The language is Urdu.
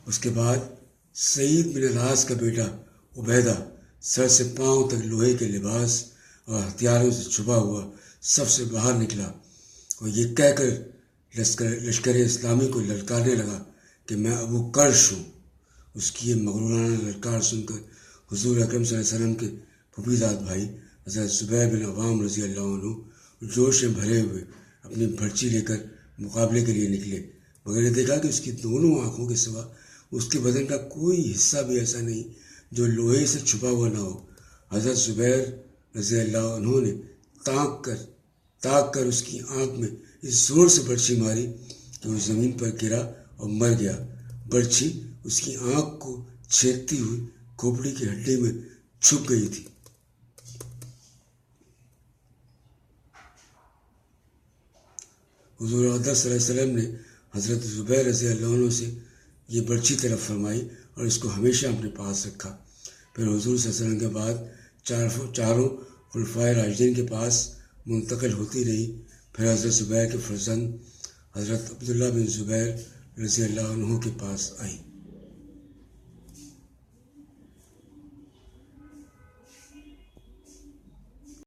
اس کے بعد سعید بن العاص کا بیٹا عبیدہ سر سے پاؤں تک لوہے کے لباس اور ہتھیاروں سے چھپا ہوا سب سے باہر نکلا اور یہ کہہ کر لشکر اسلامی کو للکارنے لگا کہ میں ابو کرش ہوں۔ اس کی یہ مغرورانہ للکار سن کر حضور اکرم صلی اللہ علیہ وسلم کے پھوپھیداد بھائی حضرت زبیر بن عوام رضی اللہ عنہ جوش میں بھرے ہوئے اپنی بھرچی لے کر مقابلے کے لیے نکلے، مگر یہ دیکھا کہ اس کی دونوں آنکھوں کے سوا اس کے بدن کا کوئی حصہ بھی ایسا نہیں جو لوہے سے چھپا ہوا نہ ہو۔ حضرت زبیر رضی اللہ عنہ نے تاک کر اس کی آنکھ میں اس زور سے برچھی ماری کہ وہ زمین پر گرا اور مر گیا۔ برچھی اس کی آنکھ کو چھیدتی ہوئی کھوپڑی کی ہڈی میں چھپ گئی تھی۔ حضور اقدس صلی اللہ علیہ وسلم نے حضرت زبیر رضی اللہ عنہ سے یہ برچھی طلب فرمائی اور اس کو ہمیشہ اپنے پاس رکھا۔ پھر حضور صلی اللہ علیہ وسلم کے بعد چاروں خلفائے راشدین کے پاس منتقل ہوتی رہی، پھر حضرت زبیر کے فرزند حضرت عبداللہ بن زبیر رضی اللہ عنہ کے پاس آئی۔